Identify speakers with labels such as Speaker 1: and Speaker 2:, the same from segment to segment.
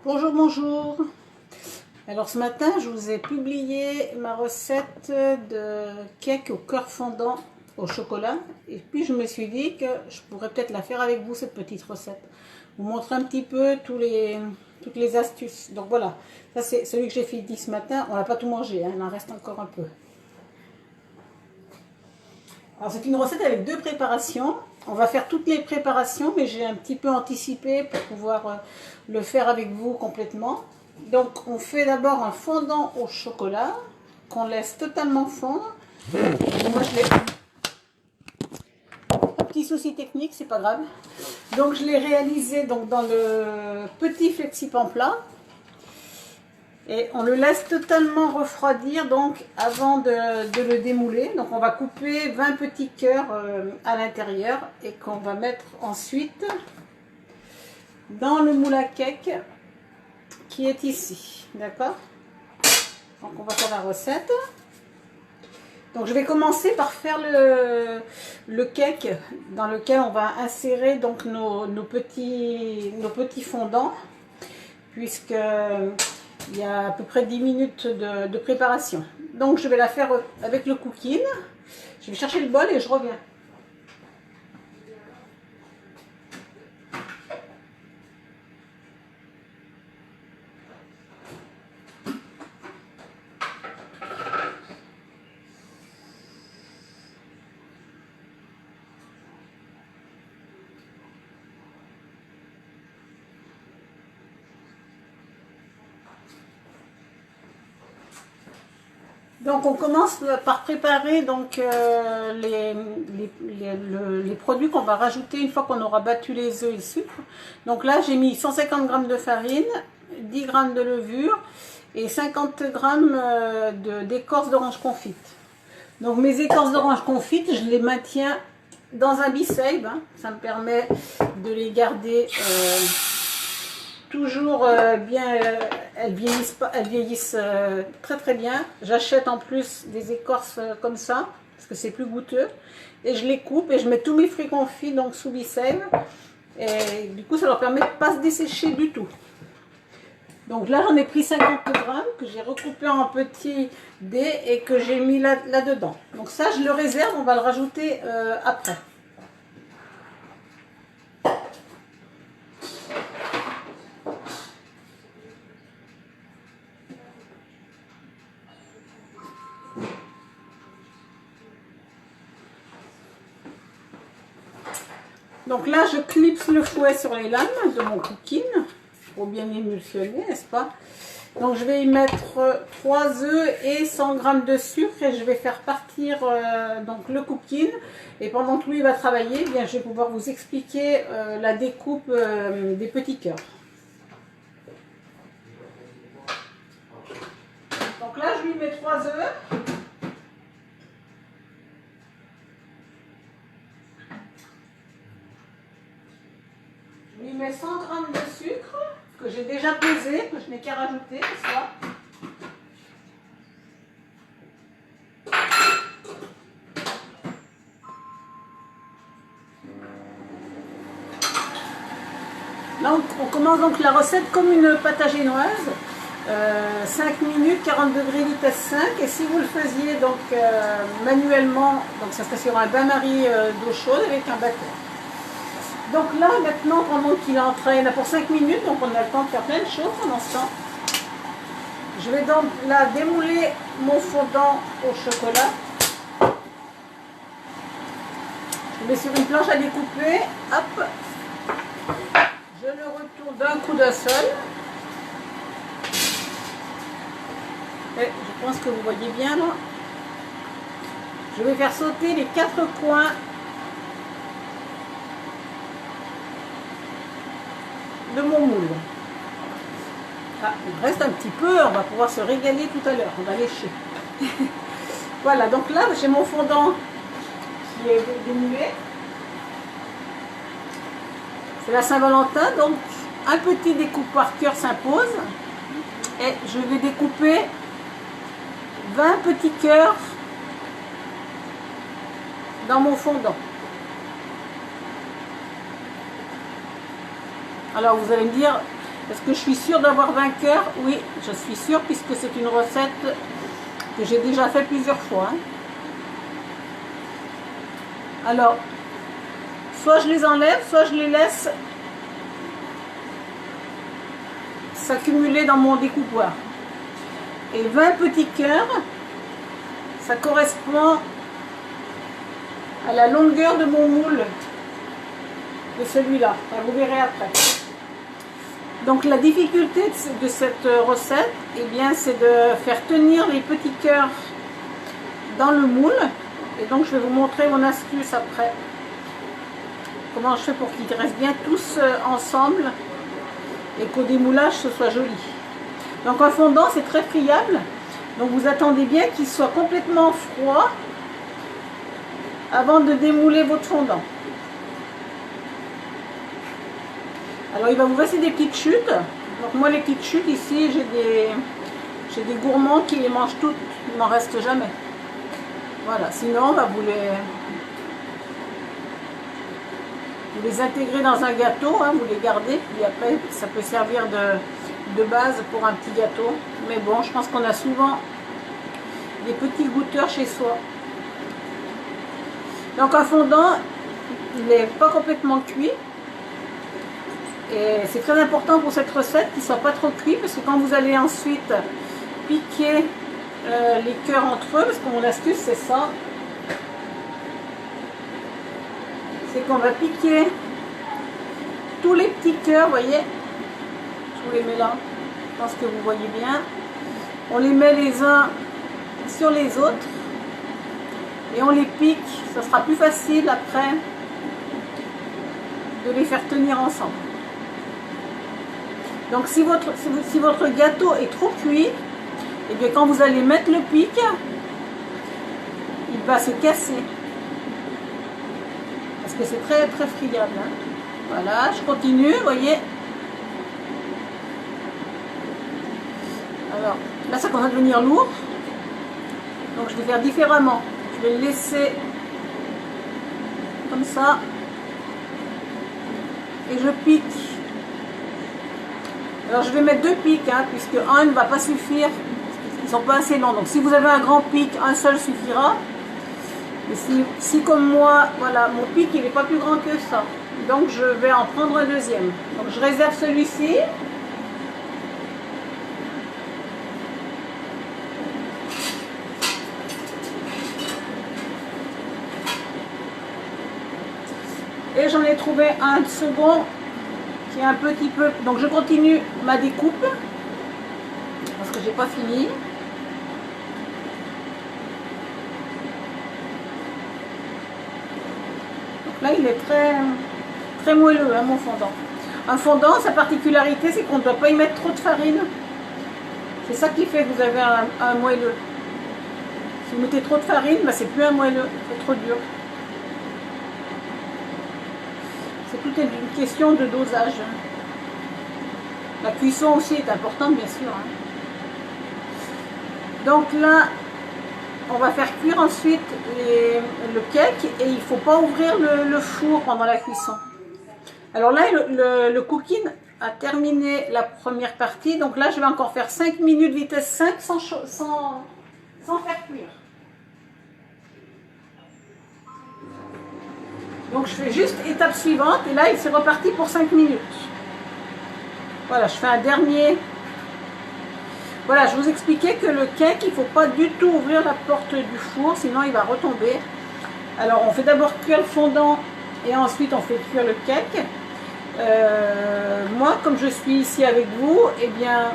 Speaker 1: Bonjour, bonjour. Alors ce matin, je vous ai publié ma recette de cake au cœur fondant au chocolat. Et puis je me suis dit que je pourrais peut-être la faire avec vous, cette petite recette. Vous montrer un petit peu toutes les astuces. Donc voilà, ça c'est celui que j'ai fait ce matin. On n'a pas tout mangé, hein, il en reste encore un peu. Alors c'est une recette avec deux préparations. On va faire toutes les préparations, mais j'ai un petit peu anticipé pour pouvoir le faire avec vous complètement. Donc on fait d'abord un fondant au chocolat qu'on laisse totalement fondre. Moi je l'ai... Un petit souci technique, c'est pas grave. Donc je l'ai réalisé donc, dans le petit FlexiPan plat. Et on le laisse totalement refroidir donc avant de le démouler. Donc on va couper 20 petits cœurs à l'intérieur et qu'on va mettre ensuite dans le moule à cake qui est ici. D'accord? Donc on va faire la recette. Donc je vais commencer par faire le cake dans lequel on va insérer donc nos petits fondants, puisque il y a à peu près 10 minutes de préparation. Donc je vais la faire avec le cooking. Je vais chercher le bol et je reviens. Donc on commence par préparer donc, les produits qu'on va rajouter une fois qu'on aura battu les œufs et le sucre. Donc là j'ai mis 150 g de farine, 10 g de levure et 50 g d'écorce d'orange confite. Donc mes écorces d'orange confite, je les maintiens dans un bi-save, hein. Ça me permet de les garder toujours bien, elles vieillissent très très bien. J'achète en plus des écorces comme ça, parce que c'est plus goûteux. Et je les coupe et je mets tous mes fruits confits donc sous bi-save. Et du coup ça leur permet de ne pas se dessécher du tout. Donc là j'en ai pris 50 g que j'ai recoupé en petits dés et que j'ai mis là-dedans. Donc ça je le réserve, on va le rajouter après. Donc là, je clipse le fouet sur les lames de mon cooking pour bien émulsionner, n'est-ce pas? Donc je vais y mettre 3 œufs et 100 g de sucre et je vais faire partir donc le cooking. Et pendant que lui va travailler, eh bien, je vais pouvoir vous expliquer la découpe des petits cœurs. Donc là, je lui mets 3 œufs. Je lui mets 100 g de sucre que j'ai déjà pesé, que je n'ai qu'à rajouter, n'est-ce pas? Là, on commence donc la recette comme une pâte à génoise. 5 minutes, 40 degrés, vitesse 5. Et si vous le faisiez donc manuellement, donc ça serait sur un bain-marie d'eau chaude avec un batteur. Donc là, maintenant, pendant qu'il entraîne pour 5 minutes, donc on a le temps de faire plein de choses pendant ce temps. Je vais donc là démouler mon fondant au chocolat. Je le mets sur une planche à découper. Hop. Je le retourne d'un coup d'un seul. Et je pense que vous voyez bien là. Je vais faire sauter les 4 coins de mon moule. Ah, il reste un petit peu, on va pouvoir se régaler tout à l'heure, on va lécher. Voilà, donc là j'ai mon fondant qui est démoulé. C'est la Saint-Valentin, donc un petit découpeur cœur s'impose. Et je vais découper 20 petits cœurs dans mon fondant. Alors vous allez me dire, Est-ce que je suis sûre d'avoir vainqueur? Oui, je suis sûre puisque c'est une recette que j'ai déjà fait plusieurs fois. Alors, soit je les enlève, soit je les laisse s'accumuler dans mon découpoir. Et 20 petits cœurs, ça correspond à la longueur de mon moule, de celui-là. Enfin, vous verrez après. Donc la difficulté de cette recette, eh bien, c'est de faire tenir les petits cœurs dans le moule. Et donc je vais vous montrer mon astuce après. Comment je fais pour qu'ils restent bien tous ensemble et qu'au démoulage ce soit joli. Donc un fondant c'est très friable. Donc vous attendez bien qu'il soit complètement froid avant de démouler votre fondant. Alors il va vous rester des petites chutes. Donc moi les petites chutes ici, j'ai des gourmands qui les mangent toutes. Il m'en reste jamais. Voilà, sinon bah, vous les intégrez dans un gâteau, hein, vous les gardez, puis après ça peut servir de base pour un petit gâteau. Mais bon, je pense qu'on a souvent des petits goûteurs chez soi. Donc un fondant, il n'est pas complètement cuit. Et c'est très important pour cette recette qu'il ne soit pas trop cuit, parce que quand vous allez ensuite piquer les cœurs entre eux, parce que mon astuce c'est ça, c'est qu'on va piquer tous les petits cœurs, vous voyez, je vous les mets là, je pense que vous voyez bien, on les met les uns sur les autres et on les pique, ça sera plus facile après de les faire tenir ensemble. Donc si votre gâteau est trop cuit, et bien quand vous allez mettre le pic, il va se casser. Parce que c'est très très friable. Hein. Voilà, je continue, vous voyez. Alors, là ça commence à devenir lourd. Donc je vais faire différemment. Je vais le laisser comme ça. Et je pique. Alors je vais mettre deux pics, hein, puisque un ne va pas suffire. Ils ne sont pas assez longs. Donc si vous avez un grand pic, un seul suffira. Mais si comme moi, voilà, mon pic il n'est pas plus grand que ça. Donc je vais en prendre un deuxième. Donc je réserve celui-ci. Et j'en ai trouvé un second qui est un petit peu... Donc je continue ma découpe. Parce que j'ai pas fini. Là, il est très moelleux, hein, mon fondant. Un fondant, sa particularité, c'est qu'on ne doit pas y mettre trop de farine. C'est ça qui fait que vous avez un moelleux. Si vous mettez trop de farine, ben, c'est plus un moelleux, c'est trop dur. C'est tout une question de dosage. La cuisson aussi est importante, bien sûr. Hein. Donc là, on va faire cuire ensuite le cake et il ne faut pas ouvrir le four pendant la cuisson. Alors là, le cooking a terminé la première partie. Donc là, je vais encore faire 5 minutes vitesse 5 sans faire cuire. Donc je fais juste étape suivante et là, il s'est reparti pour 5 minutes. Voilà, je fais un dernier... Voilà, je vous expliquais que le cake, il ne faut pas du tout ouvrir la porte du four, sinon il va retomber. Alors on fait d'abord cuire le fondant et ensuite on fait cuire le cake. Moi, comme je suis ici avec vous, eh bien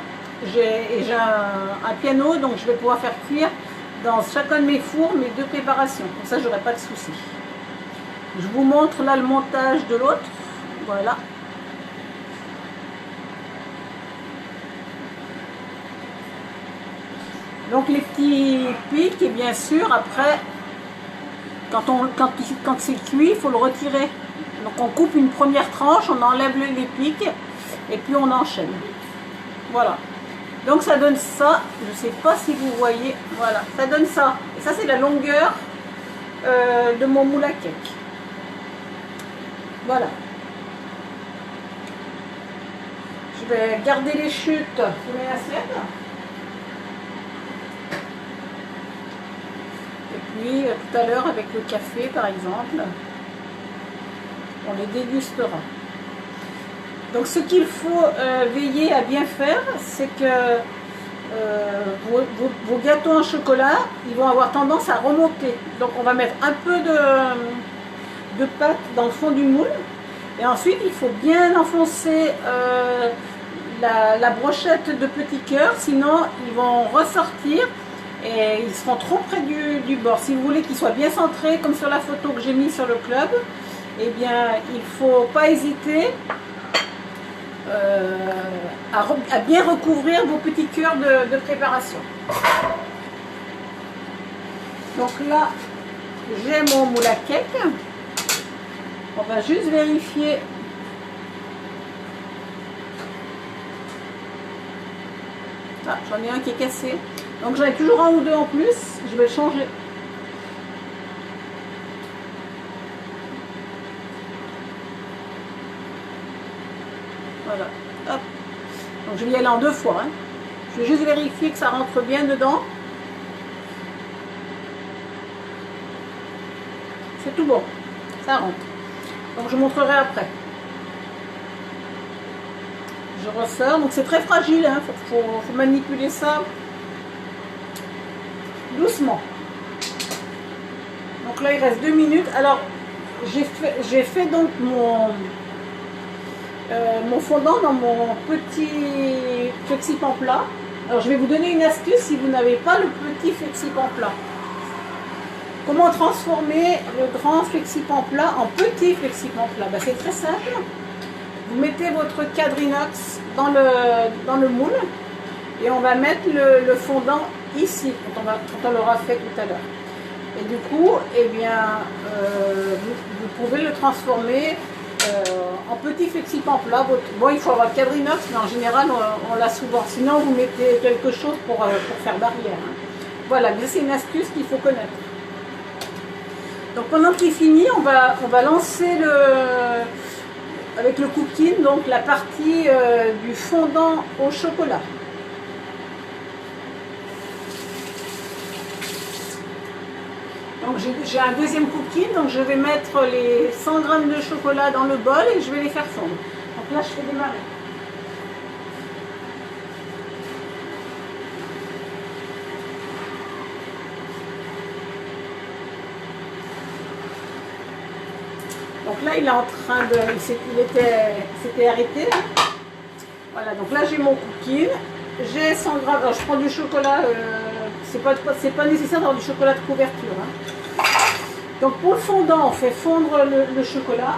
Speaker 1: j'ai un piano, donc je vais pouvoir faire cuire dans chacun de mes fours mes deux préparations. Comme ça, j'aurai pas de soucis. Je vous montre là le montage de l'autre. Voilà. Donc les petits pics, et bien sûr, après, quand c'est cuit, il faut le retirer. Donc on coupe une première tranche, on enlève les pics, et puis on enchaîne. Voilà. Donc ça donne ça, je ne sais pas si vous voyez, voilà, ça donne ça. Et ça c'est la longueur de mon moule à cake. Voilà. Je vais garder les chutes sur mes assiettes. Et puis tout à l'heure avec le café par exemple, on les dégustera. Donc ce qu'il faut veiller à bien faire, c'est que vos gâteaux en chocolat, ils vont avoir tendance à remonter. Donc on va mettre un peu de pâte dans le fond du moule. Et ensuite, il faut bien enfoncer la brochette de petits cœurs, sinon ils vont ressortir et ils seront trop près du bord. Si vous voulez qu'ils soient bien centrés, comme sur la photo que j'ai mise sur le club, eh bien, il ne faut pas hésiter à bien recouvrir vos petits cœurs de préparation. Donc là, j'ai mon moule à cake. On va juste vérifier. Ah, j'en ai un qui est cassé. Donc j'en ai toujours un ou deux en plus. Je vais le changer. Voilà. Hop. Donc je vais y aller en deux fois. Hein. Je vais juste vérifier que ça rentre bien dedans. C'est tout bon. Ça rentre. Donc je montrerai après. Je ressors. Donc c'est très fragile. Hein. Faut manipuler ça doucement. Donc là il reste 2 minutes. Alors j'ai fait donc mon fondant dans mon petit flexipan plat. Alors je vais vous donner une astuce si vous n'avez pas le petit flexipan plat. Comment transformer le grand flexipan plat en petit flexipan plat? Ben, c'est très simple. Vous mettez votre cadre inox dans le moule et on va mettre le fondant ici quand on l'aura fait tout à l'heure. Et du coup, eh bien, vous pouvez le transformer en petit flexipan plat. Bon, il faut avoir le cadre inox, mais en général, on l'a souvent. Sinon, vous mettez quelque chose pour faire barrière. Hein. Voilà, mais c'est une astuce qu'il faut connaître. Donc pendant qu'il finit, on va lancer avec le cooking, donc la partie du fondant au chocolat. Donc j'ai un deuxième cooking, donc je vais mettre les 100 g de chocolat dans le bol et je vais les faire fondre. Donc là je fais démarrer. Donc là, il est en train de... Il s'était arrêté. Là. Voilà, donc là, j'ai mon cookie. J'ai 100 g. Alors, je prends du chocolat. C'est pas nécessaire d'avoir du chocolat de couverture. Hein. Donc, pour le fondant, on fait fondre le chocolat.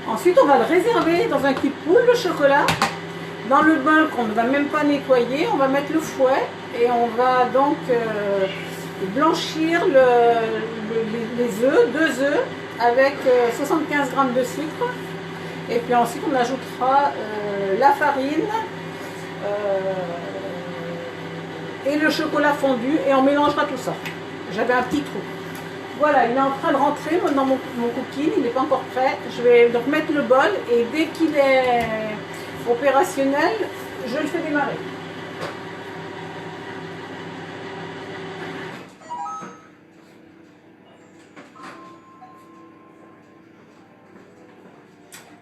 Speaker 1: Ensuite, on va le réserver dans un cube-poule, le chocolat. Dans le bain qu'on ne va même pas nettoyer, on va mettre le fouet. Et on va donc... blanchir les œufs, 2 œufs avec 75 g de sucre et puis ensuite on ajoutera la farine et le chocolat fondu et on mélangera tout ça. J'avais un petit trou. Voilà, il est en train de rentrer dans mon cooking, il n'est pas encore prêt. Je vais donc mettre le bol et dès qu'il est opérationnel, je le fais démarrer.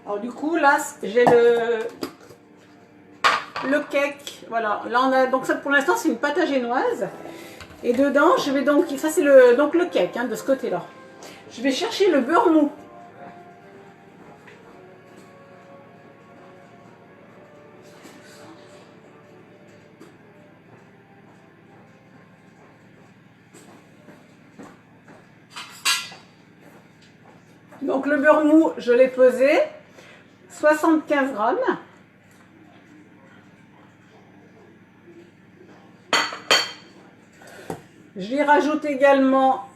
Speaker 1: Alors du coup là j'ai le cake, voilà, là on a donc ça pour l'instant c'est une pâte à génoise et dedans je vais donc, ça c'est donc le cake hein, de ce côté là, je vais chercher le beurre mou. Donc le beurre mou je l'ai pesé 75 g. Je lui rajoute également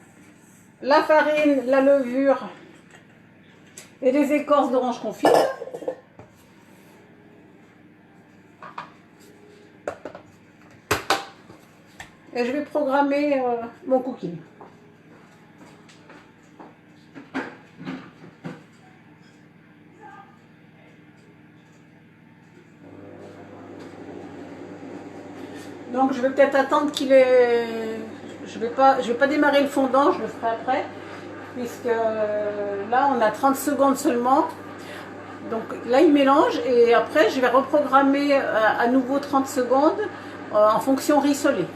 Speaker 1: la farine, la levure et les écorces d'orange confit. Et je vais programmer mon cooking. Donc je vais peut-être attendre qu'il est... Je vais pas démarrer le fondant, je le ferai après. Puisque là on a 30 secondes seulement. Donc là il mélange et après je vais reprogrammer à nouveau 30 secondes en fonction rissolée.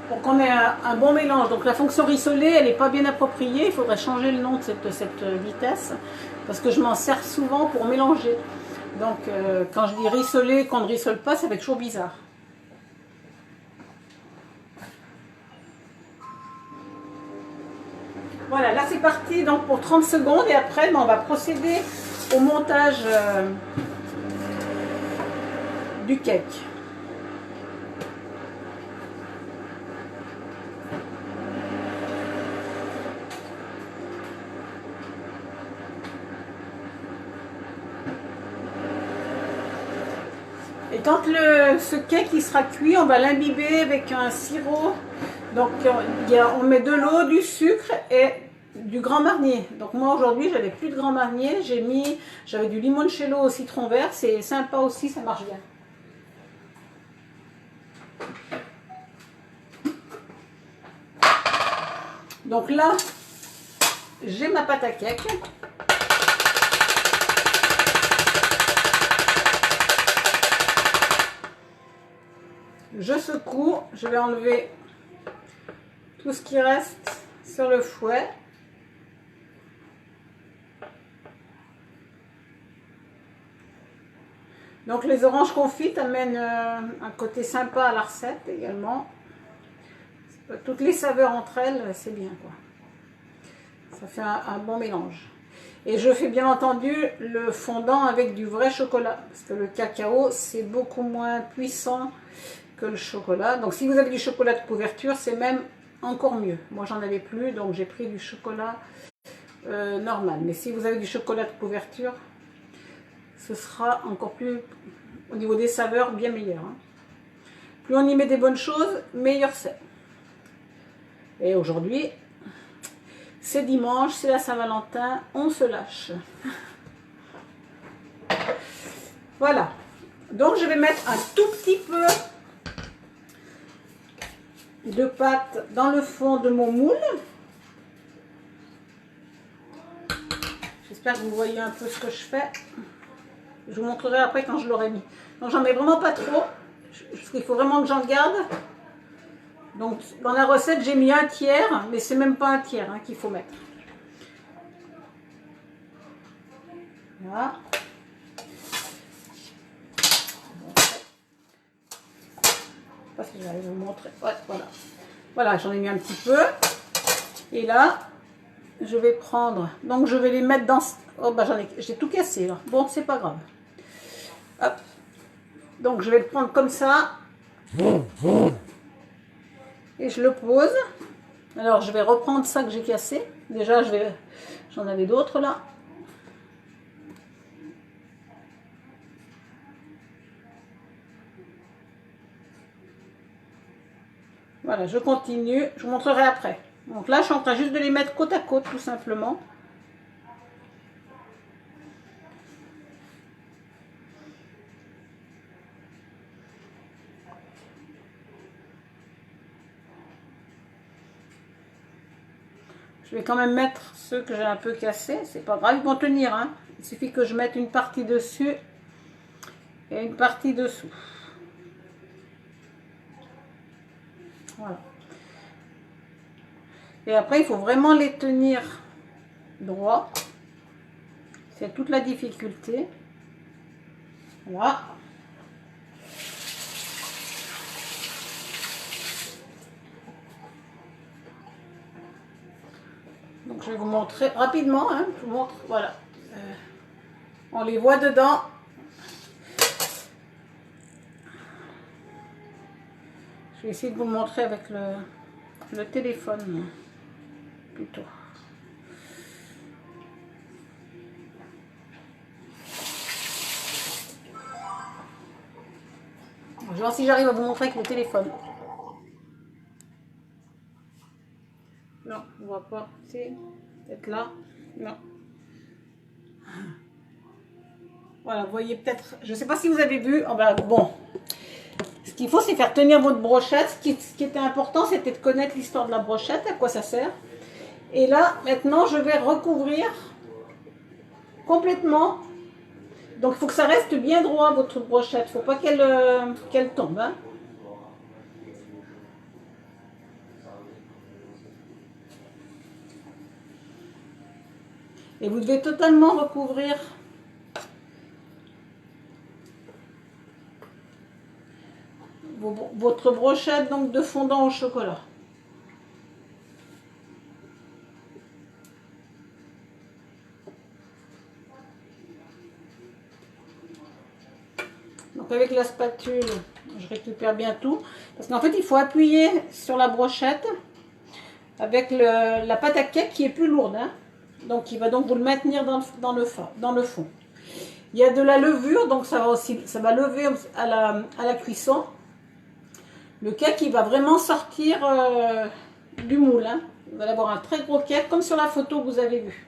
Speaker 1: Pour qu'on ait un bon mélange. Donc la fonction rissolée, elle n'est pas bien appropriée. Il faudrait changer le nom de cette vitesse. Parce que je m'en sers souvent pour mélanger. Donc quand je dis rissoler, qu'on ne rissole pas, ça fait toujours bizarre. Voilà, là c'est parti donc pour 30 secondes. Et après, on va procéder au montage du cake. Et quand ce cake il sera cuit, on va l'imbiber avec un sirop. Donc on met de l'eau, du sucre et du Grand Marnier. Donc moi aujourd'hui j'avais plus de Grand Marnier, j'avais du limoncello au citron vert, c'est sympa aussi, ça marche bien. Donc là, j'ai ma pâte à cake. Je secoue, je vais enlever tout ce qui reste sur le fouet. Donc les oranges confites amènent un côté sympa à la recette également. Toutes les saveurs entre elles, c'est bien quoi. Ça fait un bon mélange. Et je fais bien entendu le fondant avec du vrai chocolat. Parce que le cacao, c'est beaucoup moins puissant que le chocolat. Donc si vous avez du chocolat de couverture, c'est même encore mieux. Moi j'en avais plus, donc j'ai pris du chocolat normal. Mais si vous avez du chocolat de couverture, ce sera encore plus, au niveau des saveurs, bien meilleur. Hein. Plus on y met des bonnes choses, meilleur c'est. Et aujourd'hui, c'est dimanche, c'est la Saint-Valentin, on se lâche. Voilà. Donc je vais mettre un tout petit peu de pâte dans le fond de mon moule. J'espère que vous voyez un peu ce que je fais. Je vous montrerai après quand je l'aurai mis. Donc j'en mets vraiment pas trop, parce qu'il faut vraiment que j'en garde. Donc dans la recette j'ai mis un tiers, mais c'est même pas un tiers hein, qu'il faut mettre. Voilà. Je sais pas si j'arrive à vous montrer. Ouais, voilà. Voilà, j'en ai mis un petit peu. Et là, je vais prendre. Donc je vais les mettre dans. Oh bah j'ai tout cassé là. Bon, c'est pas grave. Hop. Donc je vais le prendre comme ça. Et je le pose. Alors je vais reprendre ça que j'ai cassé. Déjà j'en avais d'autres là. Voilà, je continue, je vous montrerai après. Donc là, je suis en train juste de les mettre côte à côte, tout simplement. Je vais quand même mettre ceux que j'ai un peu cassés. C'est pas grave, ils vont tenir. Hein. Il suffit que je mette une partie dessus et une partie dessous. Voilà. Et après, il faut vraiment les tenir droit. C'est toute la difficulté. Voilà. Donc je vais vous montrer rapidement. Hein, je vous montre. Voilà. On les voit dedans. Je vais essayer de vous montrer avec le téléphone plutôt. Je vais voir si j'arrive à vous montrer avec le téléphone. Non, on voit pas. C'est peut-être là. Non. Voilà, vous voyez peut-être. Je ne sais pas si vous avez vu. Oh ben, bon. qu'il faut, c'est faire tenir votre brochette. Ce qui était important, c'était de connaître l'histoire de la brochette, à quoi ça sert. Et là, maintenant, je vais recouvrir complètement. Donc, il faut que ça reste bien droit, votre brochette. Il ne faut pas qu'elle tombe. Hein. Et vous devez totalement recouvrir votre brochette donc de fondant au chocolat. Donc avec la spatule, je récupère bien tout. Parce qu'en fait, il faut appuyer sur la brochette avec la pâte à cake qui est plus lourde. Hein. Donc, il va donc vous le maintenir dans le fond. Il y a de la levure, donc ça va lever à la cuisson. Le cake, il va vraiment sortir du moule. Hein. Vous allez avoir un très gros cake, comme sur la photo que vous avez vue.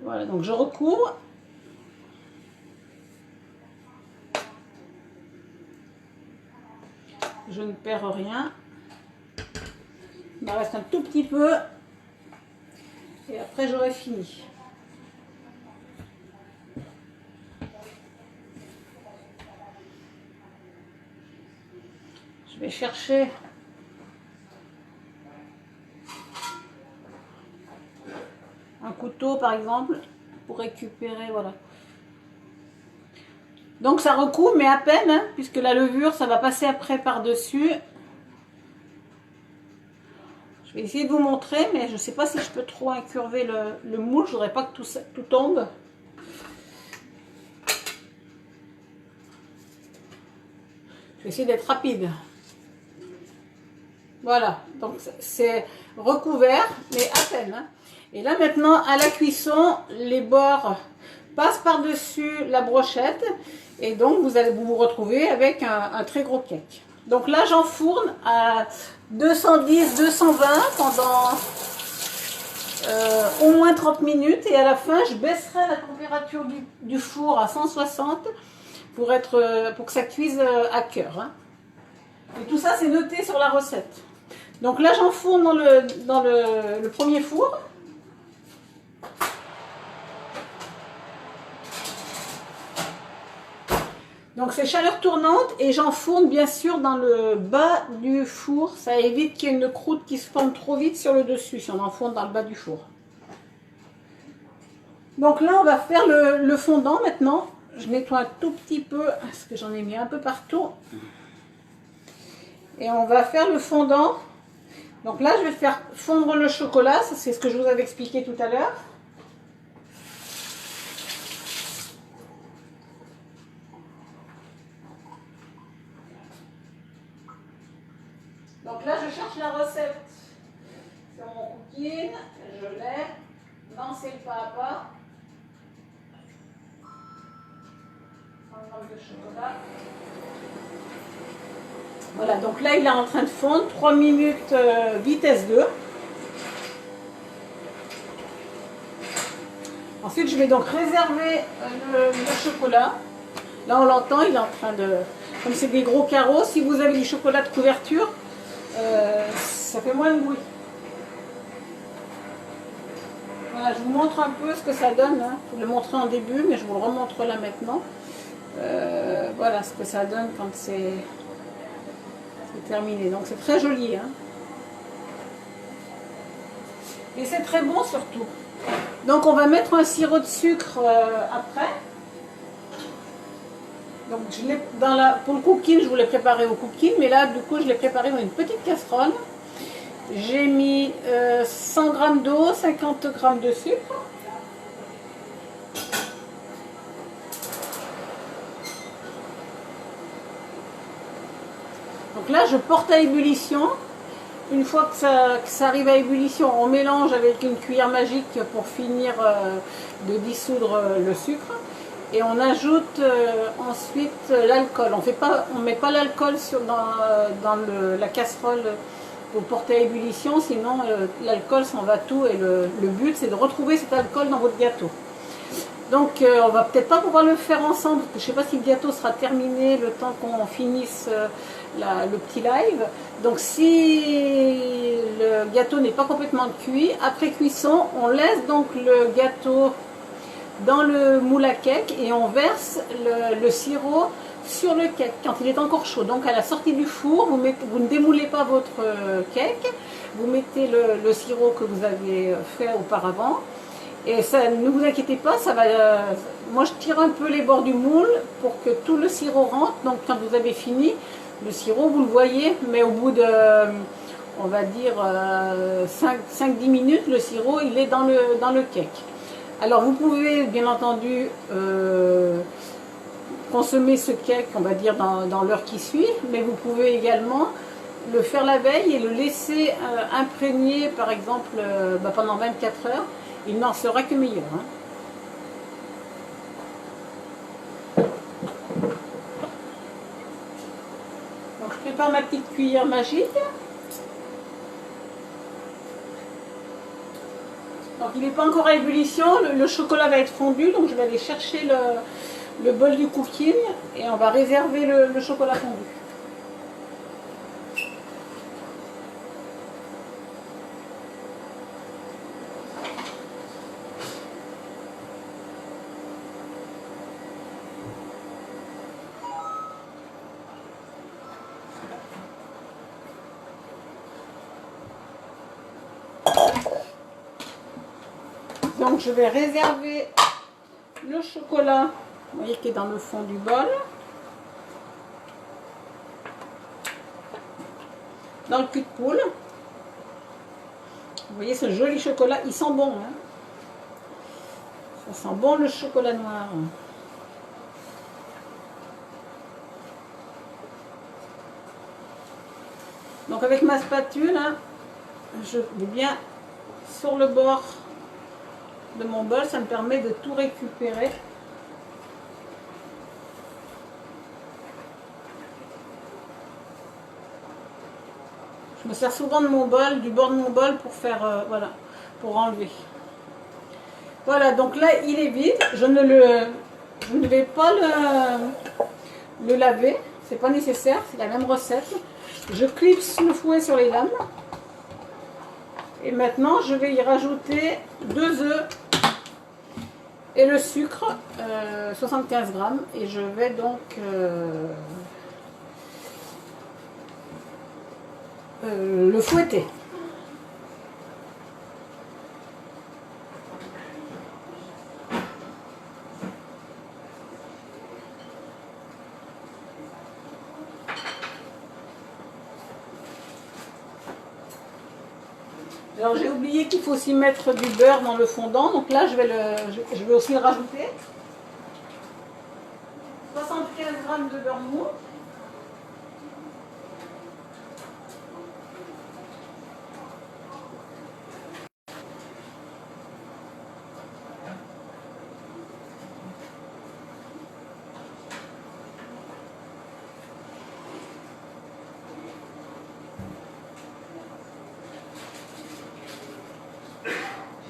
Speaker 1: Voilà, donc je recouvre. Je ne perds rien. Il me reste un tout petit peu. Et après, j'aurai fini. Je vais chercher un couteau, par exemple, pour récupérer, voilà. Donc ça recouvre, mais à peine, hein, puisque la levure, ça va passer après par-dessus. Je vais essayer de vous montrer, mais je ne sais pas si je peux trop incurver le moule. Je ne voudrais pas que tout tombe. Je vais essayer d'être rapide. Voilà, donc c'est recouvert, mais à peine. Hein. Et là maintenant, à la cuisson, les bords passent par-dessus la brochette. Et donc, vous allez vous retrouver avec un très gros cake. Donc là, j'enfourne à 210-220 pendant au moins 30 minutes. Et à la fin, je baisserai la température du four à 160 pour que ça cuise à cœur. Hein. Et tout ça, c'est noté sur la recette. Donc là, j'enfourne dans le premier four. Donc c'est chaleur tournante et j'enfourne bien sûr dans le bas du four. Ça évite qu'il y ait une croûte qui se forme trop vite sur le dessus si on enfourne dans le bas du four. Donc là on va faire le fondant maintenant. Je nettoie un tout petit peu parce que j'en ai mis un peu partout. Et on va faire le fondant. Donc là je vais faire fondre le chocolat. C'est ce que je vous avais expliqué tout à l'heure. Donc là, je cherche la recette sur mon cooking, je l'ai, non, c'est le pas à pas. 100 g de chocolat. Voilà, donc là, il est en train de fondre, 3 minutes vitesse 2. Ensuite, je vais donc réserver le chocolat. Là, on l'entend, il est en train de... Comme c'est des gros carreaux, si vous avez du chocolat de couverture, ça fait moins de bruit. Voilà, je vous montre un peu ce que ça donne. Hein. Je vous l'ai montré en début, mais je vous le remontre là maintenant. Voilà ce que ça donne quand c'est terminé. Donc c'est très joli. Hein. Et c'est très bon surtout. Donc on va mettre un sirop de sucre après. Donc pour le cooking, je voulais préparer au cooking, mais là du coup je l'ai préparé dans une petite casserole. J'ai mis 100 g d'eau, 50 g de sucre. Donc là je porte à ébullition. Une fois que ça arrive à ébullition, on mélange avec une cuillère magique pour finir de dissoudre le sucre. Et on ajoute ensuite l'alcool. On met pas l'alcool dans la casserole pour porter à ébullition, sinon l'alcool s'en va tout et le but c'est de retrouver cet alcool dans votre gâteau. Donc on va peut-être pas pouvoir le faire ensemble, parce que je sais pas si le gâteau sera terminé le temps qu'on finisse le petit live. Donc si le gâteau n'est pas complètement cuit, après cuisson, on laisse donc le gâteau dans le moule à cake et on verse le sirop sur le cake quand il est encore chaud. Donc à la sortie du four, vous ne démoulez pas votre cake, vous mettez le sirop que vous avez fait auparavant. Et ça, ne vous inquiétez pas, ça va. Moi je tire un peu les bords du moule pour que tout le sirop rentre. Donc quand vous avez fini, le sirop vous le voyez, mais au bout de, on va dire 5-10 minutes, le sirop il est dans le cake. Alors vous pouvez bien entendu consommer ce cake, on va dire dans l'heure qui suit, mais vous pouvez également le faire la veille et le laisser imprégner par exemple pendant 24 heures. Il n'en sera que meilleur. Hein. Donc je prépare ma petite cuillère magique. Donc il n'est pas encore à ébullition, le chocolat va être fondu, donc je vais aller chercher le bol du cooking et on va réserver le chocolat fondu. Donc je vais réserver le chocolat, vous voyez, qui est dans le fond du bol. Dans le cul de poule. Vous voyez ce joli chocolat, il sent bon. Hein, ça sent bon le chocolat noir. Donc avec ma spatule, hein, je vais bien sur le bord de mon bol, ça me permet de tout récupérer. Je me sers souvent de mon bol, du bord de mon bol pour faire, voilà, pour enlever. Voilà, donc là il est vide. Je ne vais pas le laver, c'est pas nécessaire, c'est la même recette. Je clipse le fouet sur les lames. Et maintenant je vais y rajouter 2 œufs et le sucre, 75 grammes. Et je vais donc le fouetter. Alors j'ai oublié qu'il faut aussi mettre du beurre dans le fondant, donc là je vais aussi le rajouter. 75 grammes de beurre mou.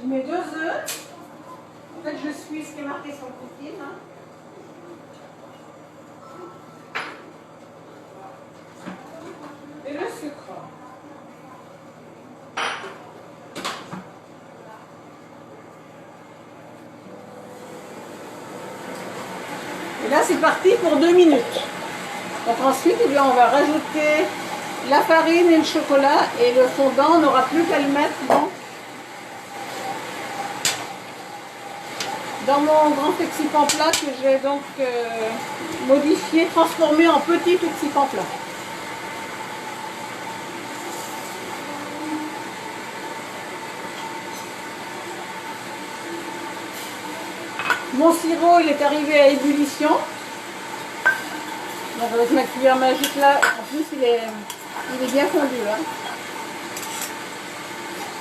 Speaker 1: Je mets 2 œufs. En fait, je suis ce qui est marqué sur le cookie. Hein. Et le sucre. Et là, c'est parti pour 2 minutes. Donc ensuite, eh bien, on va rajouter la farine et le chocolat. Et le fondant, on n'aura plus qu'à le mettre dans mon grand flexipan plat que j'ai donc modifié, transformé en petit flexipan plat. Mon sirop il est arrivé à ébullition. Donc avec ma cuillère magique là, en plus il est bien fondu. Hein.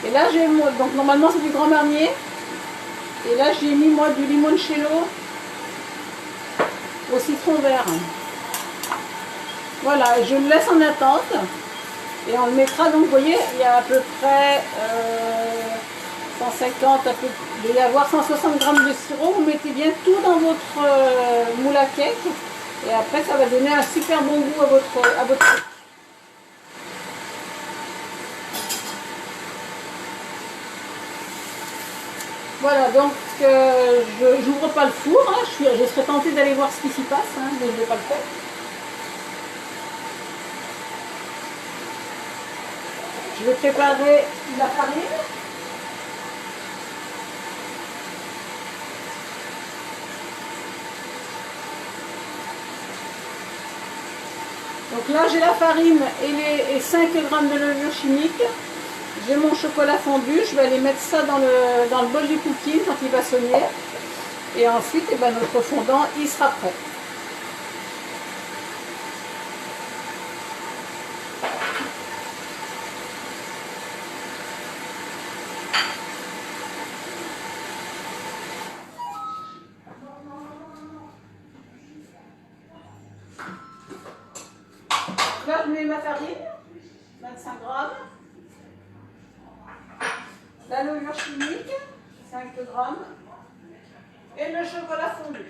Speaker 1: Et là j'ai, donc normalement c'est du Grand Marnier. Et là j'ai mis moi du limoncello au citron vert. Voilà, je le laisse en attente. Et on le mettra, donc vous voyez, il y a à peu près 150, il doit y avoir 160 grammes de sirop. Vous mettez bien tout dans votre moule à cake. Et après, ça va donner un super bon goût à votre. Voilà, donc je n'ouvre pas le four. Hein, je serais tentée d'aller voir ce qui s'y passe, hein, mais je ne vais pas le faire. Je vais préparer la farine. Donc là, j'ai la farine et les 5 grammes de levure chimique. J'ai mon chocolat fondu. Je vais aller mettre ça dans le bol du cooking quand il va sonner. Et ensuite, eh ben, notre fondant, il sera prêt. Là, je mets ma farine, 25 grammes. La levure chimique, 5 grammes. Et le chocolat fondu.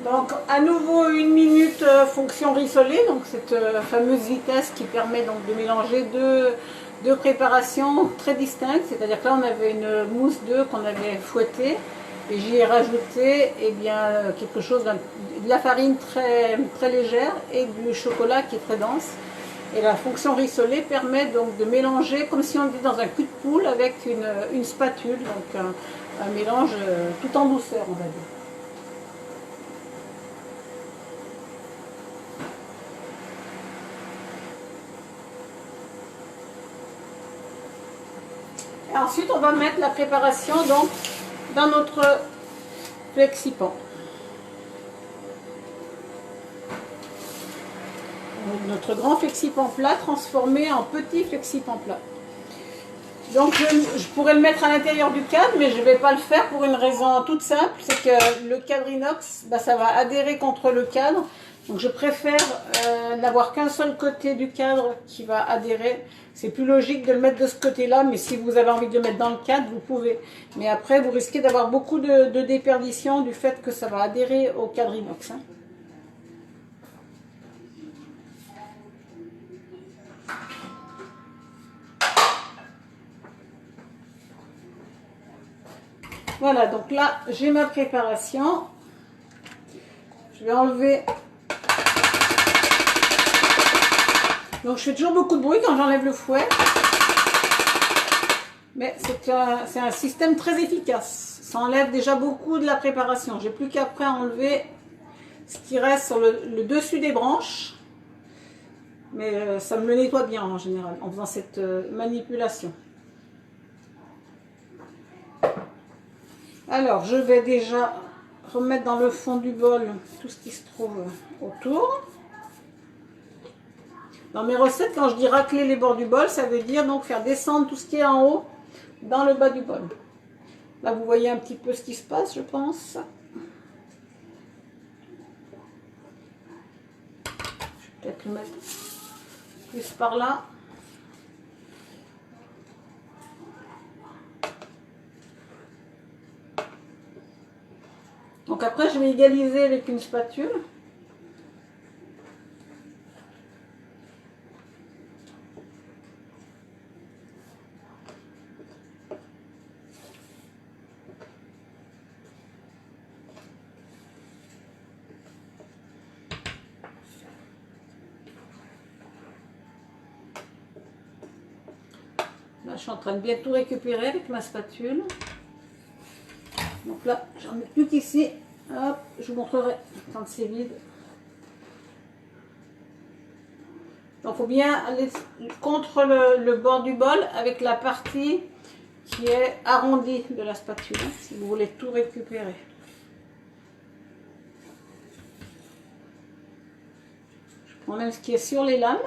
Speaker 1: Donc à nouveau 1 minute fonction rissolée, donc cette fameuse vitesse qui permet donc de mélanger deux préparations très distinctes. C'est-à-dire que là on avait une mousse d'œuf qu'on avait fouettée et j'y ai rajouté quelque chose de la farine très, très légère et du chocolat qui est très dense. Et la fonction rissolée permet donc de mélanger comme si on était dans un cul de poule avec une spatule, donc un mélange tout en douceur on va dire. Et ensuite, on va mettre la préparation donc dans notre flexipan. Notre grand flexipan plat transformé en petit flexipan plat. Donc je pourrais le mettre à l'intérieur du cadre, mais je ne vais pas le faire pour une raison toute simple, c'est que le cadre inox, ça va adhérer contre le cadre. Donc je préfère n'avoir qu'un seul côté du cadre qui va adhérer. C'est plus logique de le mettre de ce côté-là, mais si vous avez envie de le mettre dans le cadre, vous pouvez. Mais après, vous risquez d'avoir beaucoup de déperdition du fait que ça va adhérer au cadre inox. Hein. Voilà, donc là, j'ai ma préparation. Je vais enlever. Donc je fais toujours beaucoup de bruit quand j'enlève le fouet. Mais c'est un système très efficace. Ça enlève déjà beaucoup de la préparation. J'ai plus qu'après enlever ce qui reste sur le dessus des branches. Mais ça me le nettoie bien en général en faisant cette manipulation. Alors je vais déjà remettre dans le fond du bol tout ce qui se trouve autour. Dans mes recettes, quand je dis racler les bords du bol, ça veut dire donc faire descendre tout ce qui est en haut dans le bas du bol. Là, vous voyez un petit peu ce qui se passe, je pense. Je vais peut-être le mettre plus par là. Donc après, je vais égaliser avec une spatule. Là, je suis en train de bien tout récupérer avec ma spatule. Donc là, j'en ai plus qu'ici. Hop, je vous montrerai quand c'est vide. Donc, il faut bien aller contre le bord du bol avec la partie qui est arrondi de la spatule, hein, si vous voulez tout récupérer. Je prends même ce qui est sur les lames.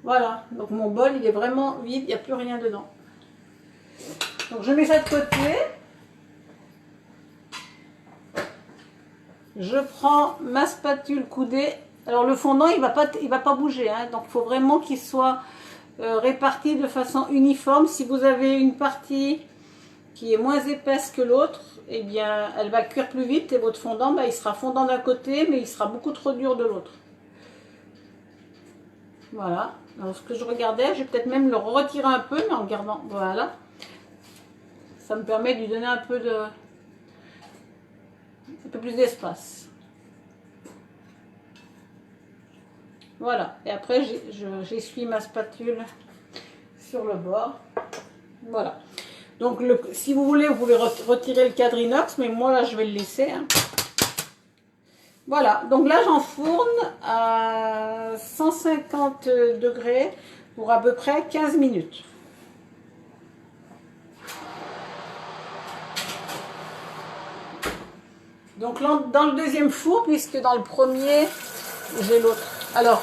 Speaker 1: Voilà, donc mon bol il est vraiment vide, il n'y a plus rien dedans. Donc je mets ça de côté. Je prends ma spatule coudée. Alors le fondant il va pas bouger, hein, donc il faut vraiment qu'il soit réparti de façon uniforme. Si vous avez une partie qui est moins épaisse que l'autre, eh bien elle va cuire plus vite et votre fondant il sera fondant d'un côté mais il sera beaucoup trop dur de l'autre. Voilà, alors ce que je regardais, je vais peut-être même le retirer un peu, mais en gardant, voilà. Ça me permet de lui donner un peu plus d'espace. Voilà, et après j'essuie ma spatule sur le bord. Voilà. Donc si vous voulez, vous pouvez retirer le cadre inox, mais moi là je vais le laisser. Hein. Voilà, donc là j'enfourne à 150 degrés pour à peu près 15 minutes. Donc dans le deuxième four, puisque dans le premier, j'ai l'autre. Alors,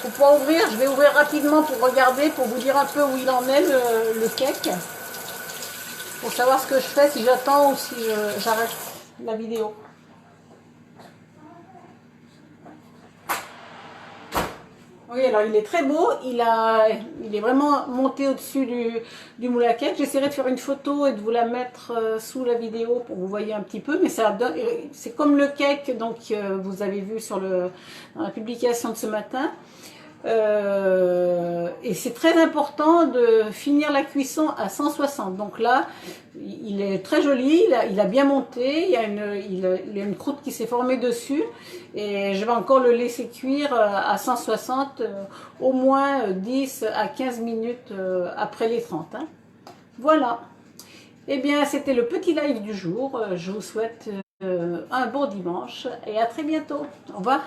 Speaker 1: pour pouvoir ouvrir, je vais ouvrir rapidement pour regarder, pour vous dire un peu où il en est le cake. Pour savoir ce que je fais, si j'attends ou si j'arrête la vidéo. Oui, alors il est très beau, il est vraiment monté au-dessus du moule à cake. J'essaierai de faire une photo et de vous la mettre sous la vidéo pour que vous voyez un petit peu, mais c'est comme le cake donc vous avez vu dans la publication de ce matin. Et c'est très important de finir la cuisson à 160. Donc là, il est très joli, il a bien monté, il y a une croûte qui s'est formée dessus. Et je vais encore le laisser cuire à 160, au moins 10 à 15 minutes après les 30. Hein. Voilà. Eh bien, c'était le petit live du jour. Je vous souhaite un bon dimanche et à très bientôt. Au revoir.